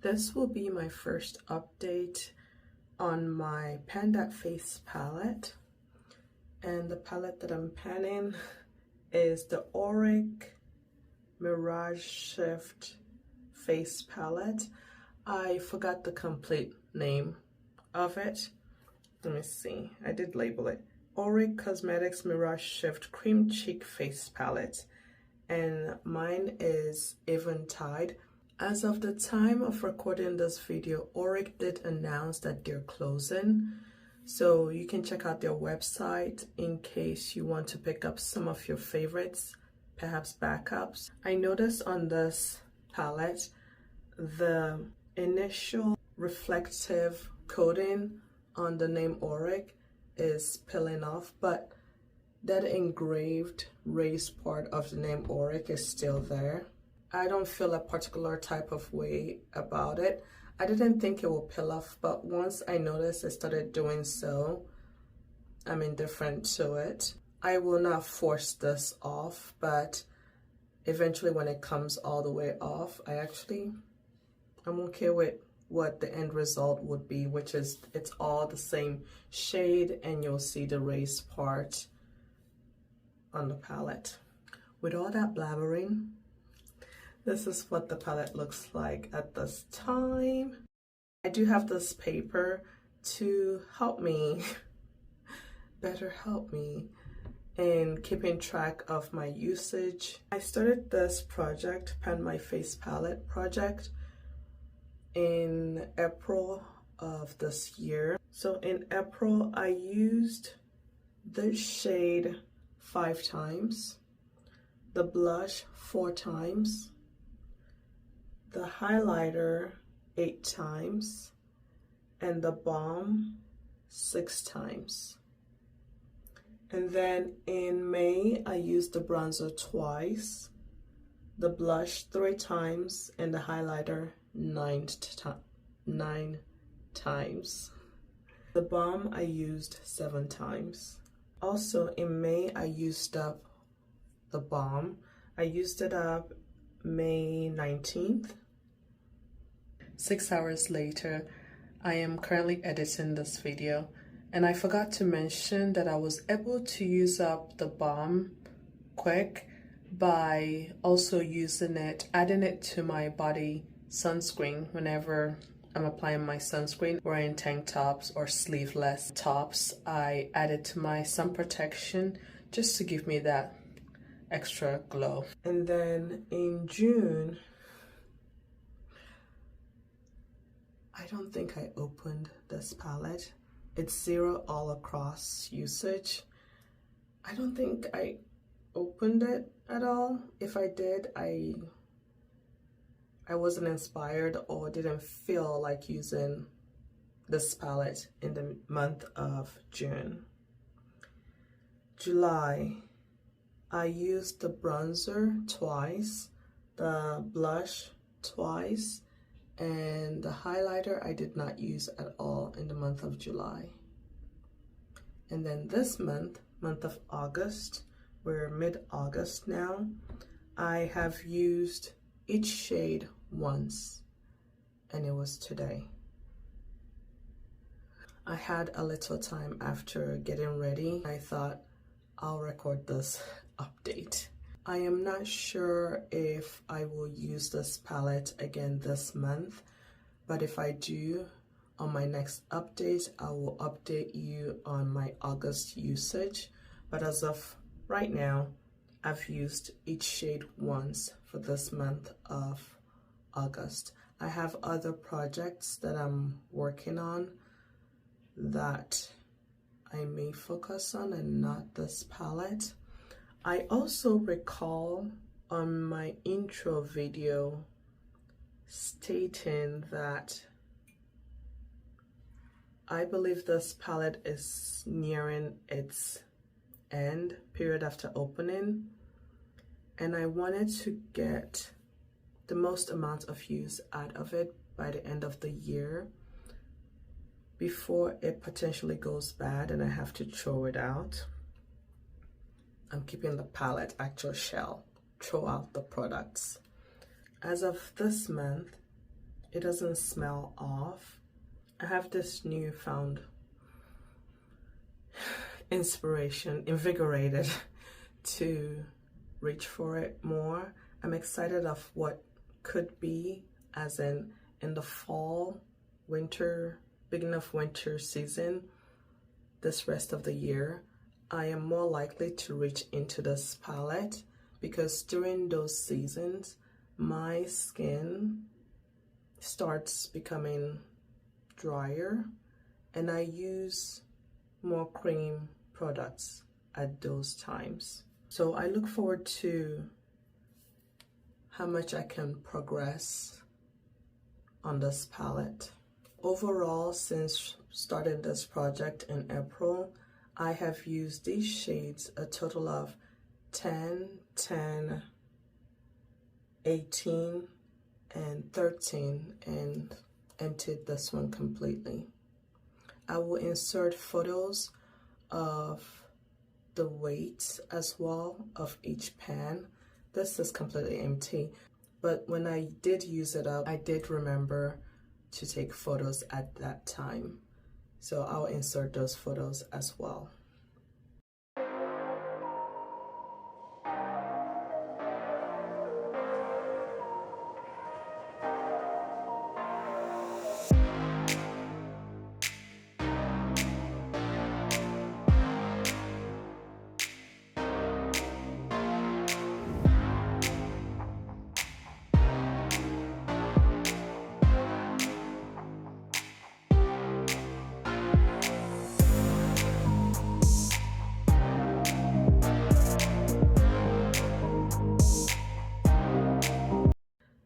This will be my first update on my Pan That Face palette, and the palette that I'm panning is the Auric Mirage Shift Face Palette. I forgot the complete name of it. Let me see, I did label it. Auric Cosmetics Mirage Shift Cream Cheek Face Palette, and mine is Eventide. As of the time of recording this video, Auric did announce that they're closing, so you can check out their website in case you want to pick up some of your favorites, perhaps backups. I noticed on this palette the initial reflective coating on the name Auric is peeling off, but that engraved raised part of the name Auric is still there. I don't feel a particular type of way about it. I didn't think it would peel off, but once I noticed it started doing so, I'm indifferent to it. I will not force this off, but eventually when it comes all the way off, I'm okay with what the end result would be, which is it's all the same shade and you'll see the raised part on the palette. With all that blabbering, this is what the palette looks like at this time. I do have this paper to help me, better help me in keeping track of my usage. I started this project, Pan My Face Palette project, in April of this year. So in April, I used this shade 5 times, the blush 4 times, the highlighter 8 times, and the balm 6 times. And then in May, I used the bronzer twice, the blush 3 times, and the highlighter 9 times. The balm I used 7 times. Also in May, I used up the balm. I used it up May 19th. 6 hours later, I am currently editing this video, and I forgot to mention that I was able to use up the balm quick by also adding it to my body sunscreen whenever I'm applying my sunscreen, wearing tank tops or sleeveless tops. I add it to my sun protection just to give me that extra glow. And then in June, I don't think I opened this palette. It's 0 all across usage. I don't think I opened it at all. If I did, I wasn't inspired or didn't feel like using this palette in the month of June. July, I used the bronzer twice, the blush twice, and the highlighter I did not use at all in the month of July. And then this month of August, we're mid-August now, I have used each shade once, and it was today. I had a little time after getting ready. I thought I'll record this update. I am not sure if I will use this palette again this month, but if I do, on my next update, I will update you on my August usage. But as of right now, I've used each shade once for this month of August. I have other projects that I'm working on that I may focus on and not this palette. I also recall on my intro video stating that I believe this palette is nearing its end, period after opening, and I wanted to get the most amount of use out of it by the end of the year before it potentially goes bad and I have to throw it out. I'm keeping the palette actual shell, throw out the products. As of this month, It doesn't smell off. I have this newfound inspiration, invigorated to reach for it more. I'm excited of what could be, as in the fall, winter, beginning of winter season, this rest of the year. I am more likely to reach into this palette because during those seasons, my skin starts becoming drier and I use more cream products at those times. So I look forward to how much I can progress on this palette. Overall, since starting this project in April, I have used these shades a total of 10, 10, 18, and 13, and emptied this one completely. I will insert photos of the weights as well of each pan. This is completely empty, but when I did use it up, I did remember to take photos at that time. So I'll insert those photos as well.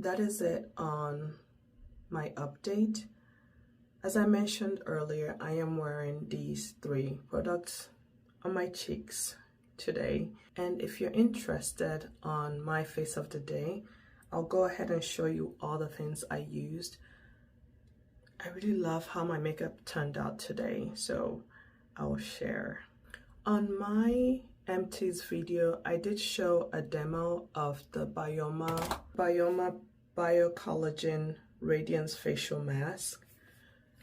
That is it on my update. As I mentioned earlier, I am wearing these 3 products on my cheeks today. And if you're interested on my face of the day, I'll go ahead and show you all the things I used. I really love how my makeup turned out today, so I will share. On my empties video, I did show a demo of the Bioma Biocollagen Radiance Facial Mask,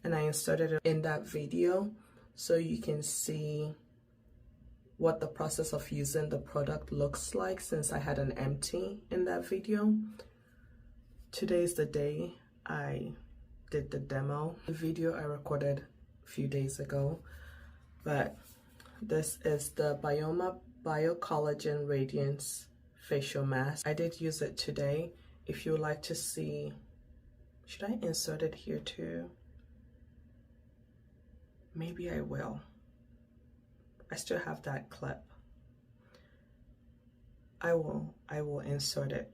and I inserted it in that video so you can see what the process of using the product looks like, since I had an empty in that video. Today's the day I did the demo. The video I recorded a few days ago, but this is the Bioma Biocollagen Radiance Facial Mask. I did use it today. If you would like to see, should I insert it here too? Maybe I will. I still have that clip. I will insert it.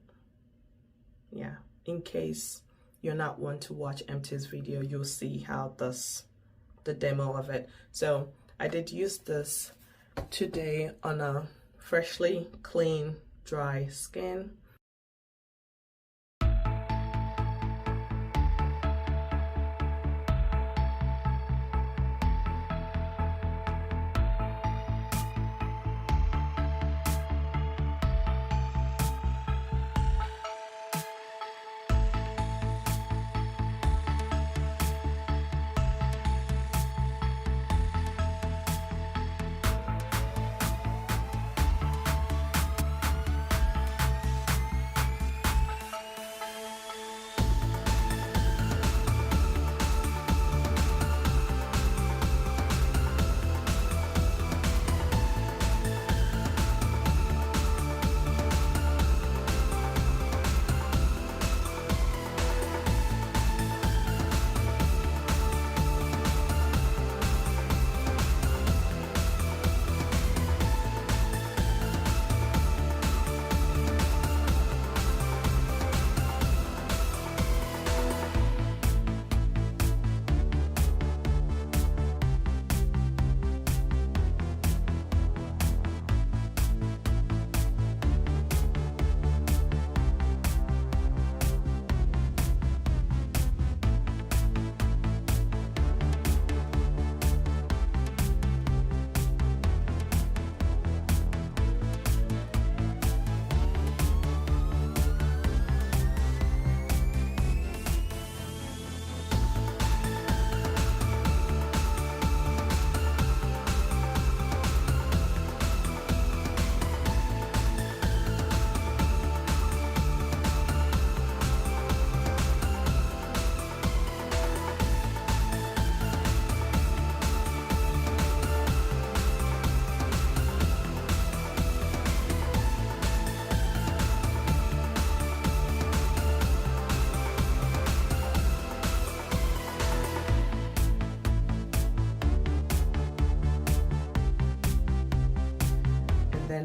Yeah, in case you're not one to watch Empty's video, you'll see how the demo of it. So I did use this today on a freshly clean, dry skin.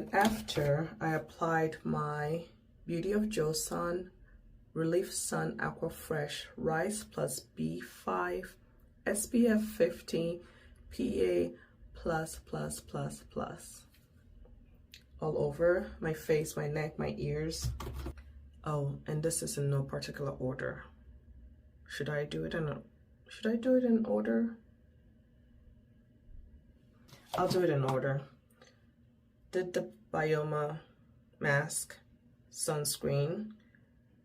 then after, I applied my Beauty of Joseon Relief Sun Aqua Fresh Rice Plus B5 SPF 50 PA++++ all over my face, my neck, my ears. Oh, and this is in no particular order. Should I do it in order? I'll do it in order. Did the Bioma mask, sunscreen.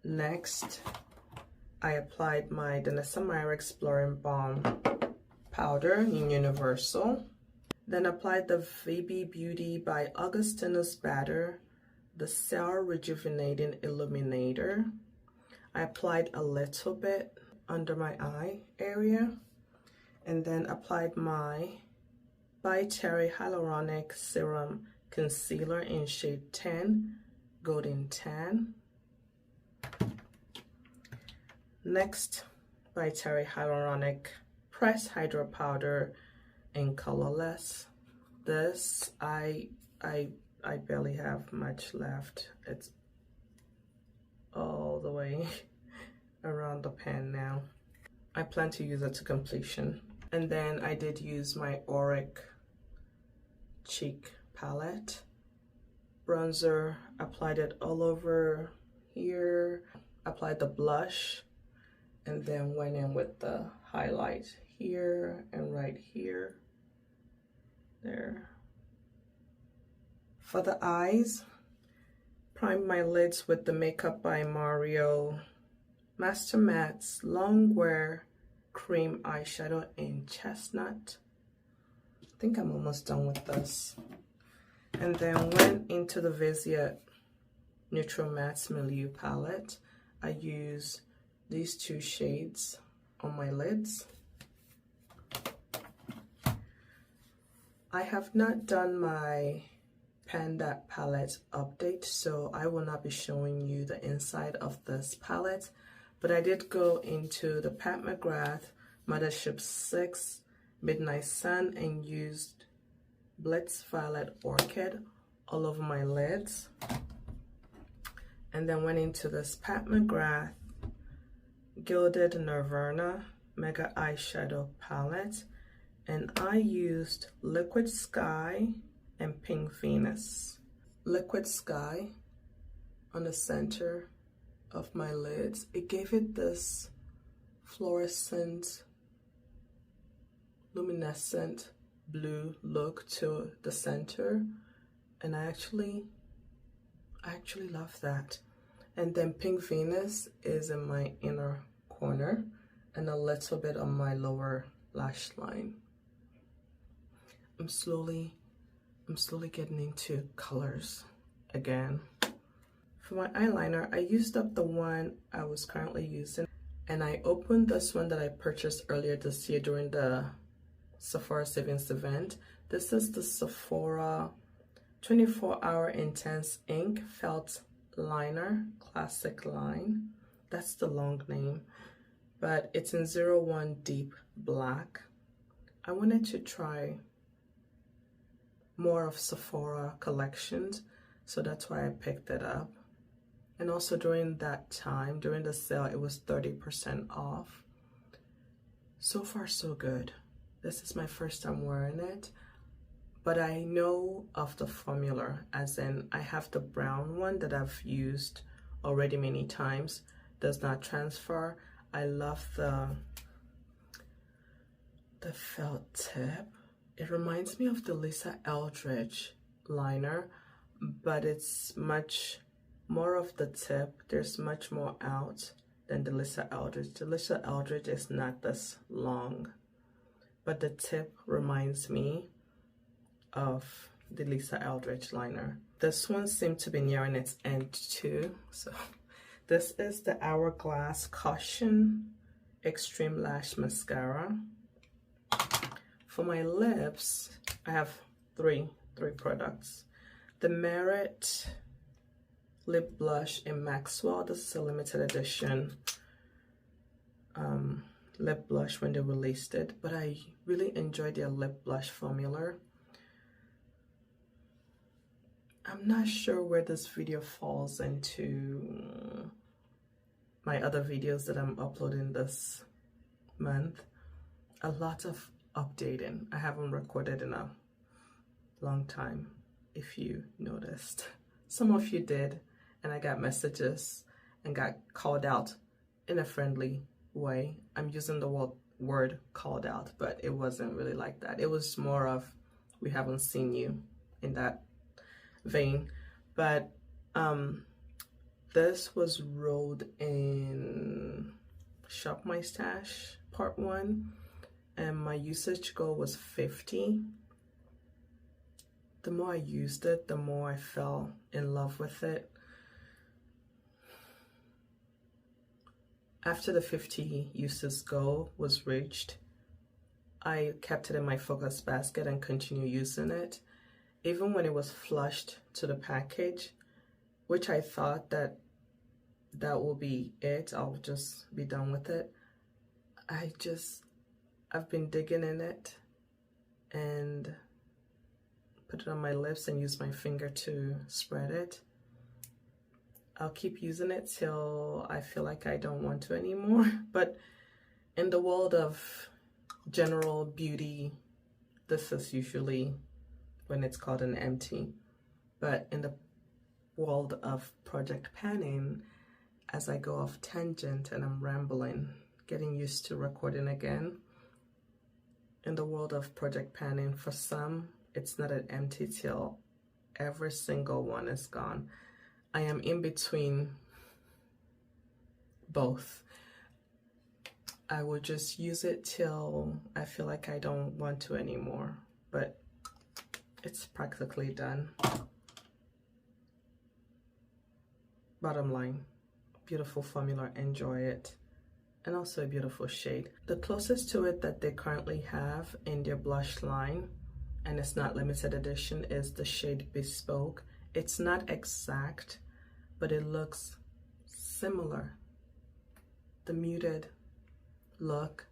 Next, I applied my Danessa Myrrh Exploring Balm powder in Universal. Then applied the VB Beauty by Augustinus Bader, the Cell Rejuvenating Illuminator. I applied a little bit under my eye area, and then applied my By Terry Hyaluronic Serum Concealer in shade 10, Golden Tan. Next, By Terry Hyaluronic Pressed Hydro Powder in Colorless. This, I barely have much left. It's all the way around the pan now. I plan to use it to completion. And then I did use my Auric cheek palette. Bronzer, applied it all over here. Applied the blush, and then went in with the highlight here and right here. There. For the eyes, primed my lids with the Makeup by Mario Master Matte's Longwear Cream Eyeshadow in Chestnut. I think I'm almost done with this. And then went into the Viseart Neutral Matte Milieu palette. I use these two shades on my lids. I have not done my Panda palette update, so I will not be showing you the inside of this palette, but I did go into the Pat McGrath Mothership 6 Midnight Sun and used Blitz Violet Orchid all over my lids, and then went into this Pat McGrath Gilded Nirvana Mega Eyeshadow palette, and I used Liquid Sky and Pink Venus. Liquid Sky on the center of my lids. It gave it this fluorescent, luminescent blue look to the center, and I actually love that. And then Pink Venus is in my inner corner and a little bit on my lower lash line. I'm slowly getting into colors again. For my eyeliner, I used up the one I was currently using, and I opened this one that I purchased earlier this year during the Sephora Savings event. This is the Sephora 24-Hour Intense Ink Felt Liner Classic Line. That's the long name, but it's in 01 Deep Black. I wanted to try more of Sephora collections, so that's why I picked it up. And also during that time, during the sale, it was 30% off. So far so good. This is my first time wearing it, but I know of the formula, as in I have the brown one that I've used already many times. Does not transfer. I love the felt tip. It reminds me of the Lisa Eldridge liner, but it's much more of the tip. There's much more out than the Lisa Eldridge. The Lisa Eldridge is not this long, but the tip reminds me of the Lisa Eldridge liner. This one seemed to be nearing its end too. So this is the Hourglass Caution Extreme Lash Mascara. For my lips, I have three products. The Merit Lip Blush in Maxwell. This is a limited edition lip blush when they released it, but I really enjoyed their lip blush formula. I'm not sure where this video falls into my other videos that I'm uploading this month. A lot of updating. I haven't recorded in a long time, if you noticed. Some of you did, and I got messages and got called out in a friendly way. I'm using the word called out, but it wasn't really like that. It was more of, we haven't seen you, in that vein. But this was rolled in Shop My Stash Part 1, and my usage goal was 50. The more I used it, the more I fell in love with it. After the 50 uses goal was reached, I kept it in my focus basket and continued using it. Even when it was flushed to the package, which I thought that will be it, I'll just be done with it. I've been digging in it and put it on my lips and use my finger to spread it. I'll keep using it till I feel like I don't want to anymore. But in the world of general beauty, this is usually when it's called an empty. But in the world of project panning, as I go off tangent and I'm rambling, getting used to recording again, in the world of project panning, for some, it's not an empty till every single one is gone. I am in between both. I will just use it till I feel like I don't want to anymore, but it's practically done. Bottom line, beautiful formula, enjoy it, and also a beautiful shade. The closest to it that they currently have in their blush line, and it's not limited edition, is the shade Bespoke. It's not exact, but it looks similar. The muted look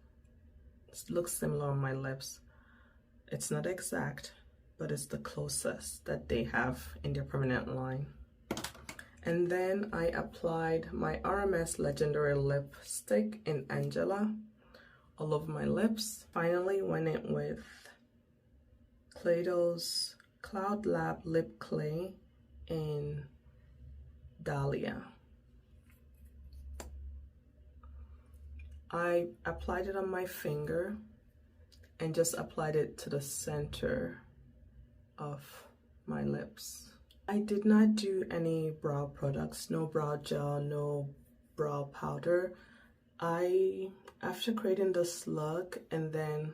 looks similar on my lips. It's not exact, but it's the closest that they have in their permanent line. And then I applied my RMS Legendary Lipstick in Angela all over my lips. Finally went in with Play-Doh's Cloud Lab Lip Clay in Dahlia. I applied it on my finger and just applied it to the center of my lips. I did not do any brow products, no brow gel, no brow powder. After creating this look and then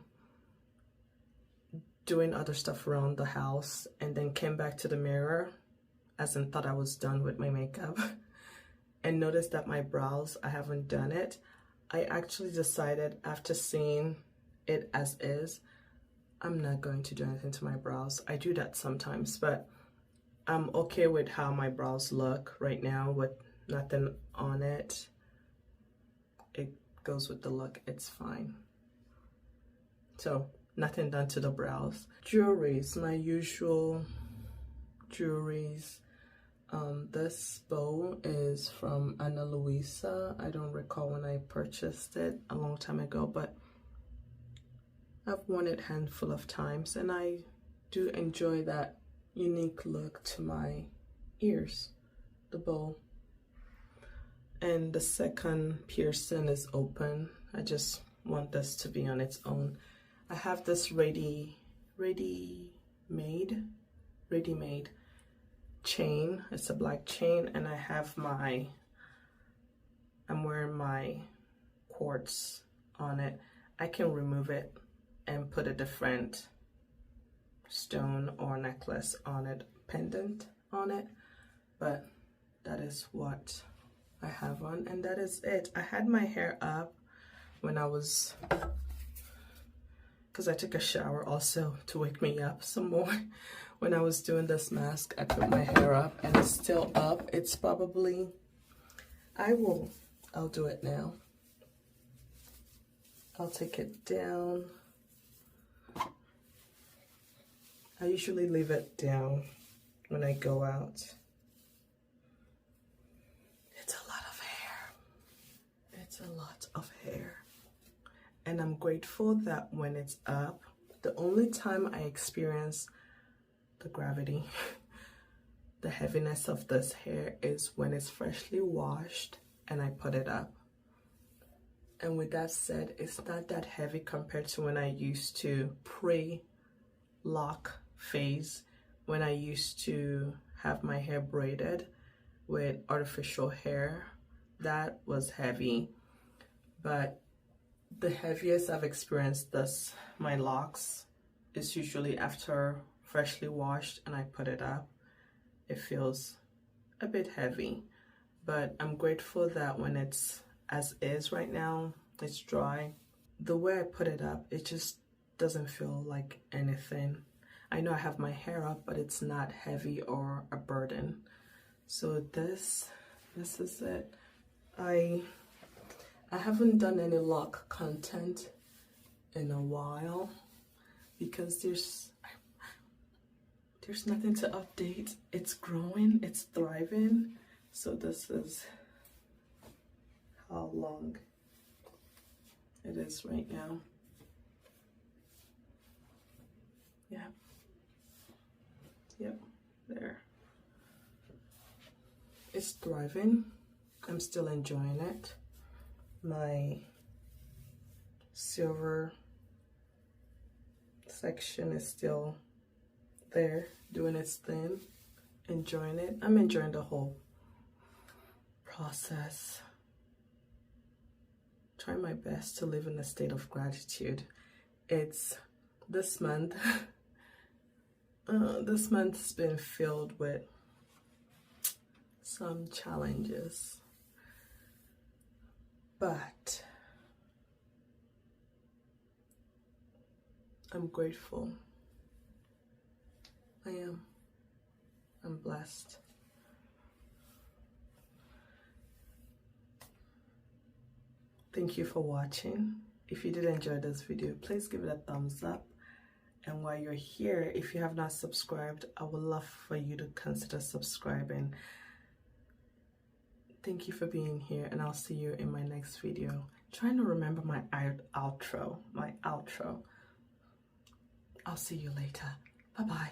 doing other stuff around the house, and then came back to the mirror, as in thought I was done with my makeup, and noticed that my brows, I haven't done it. I actually decided, after seeing it as is, I'm not going to do anything to my brows. I do that sometimes, but I'm okay with how my brows look right now with nothing on it. It goes with the look, it's fine. So, nothing done to the brows. Jewelries, my usual jewelries. This bow is from Ana Luisa. I don't recall when I purchased it a long time ago, but I've worn it a handful of times, and I do enjoy that unique look to my ears, the bow. And the second piercing is open. I just want this to be on its own. I have this ready-made chain. It's a black chain, and I have I'm wearing my quartz on it. I can remove it and put a different stone or necklace on it, pendant on it, but that is what I have on, and that is it. I had my hair up when I was, because I took a shower also to wake me up some more. When I was doing this mask, I put my hair up, and it's still up. It's probably, I'll do it now. I'll take it down. I usually leave it down when I go out. It's a lot of hair. It's a lot of hair. And I'm grateful that when it's up, the only time I experience the gravity, the heaviness of this hair is when it's freshly washed and I put it up. And with that said, it's not that heavy compared to when I used to pre-lock phase, when I used to have my hair braided with artificial hair. That was heavy. But the heaviest I've experienced this, my locks, is usually after freshly washed and I put it up. It feels a bit heavy, but I'm grateful that when it's as is right now, it's dry. The way I put it up, it just doesn't feel like anything. I know I have my hair up, but it's not heavy or a burden. So this is it. I haven't done any lock content in a while because there's nothing to update. It's growing, it's thriving. So this is how long it is right now. Yeah. Yep, there. It's thriving. I'm still enjoying it. My silver section is still there, doing its thing, enjoying it. I'm enjoying the whole process. Trying my best to live in a state of gratitude. It's this month. This month's been filled with some challenges, but I'm grateful. I am. I'm blessed. Thank you for watching. If you did enjoy this video, please give it a thumbs up. And while you're here, if you have not subscribed, I would love for you to consider subscribing. Thank you for being here, and I'll see you in my next video. Trying to remember my outro. I'll see you later. Bye-bye.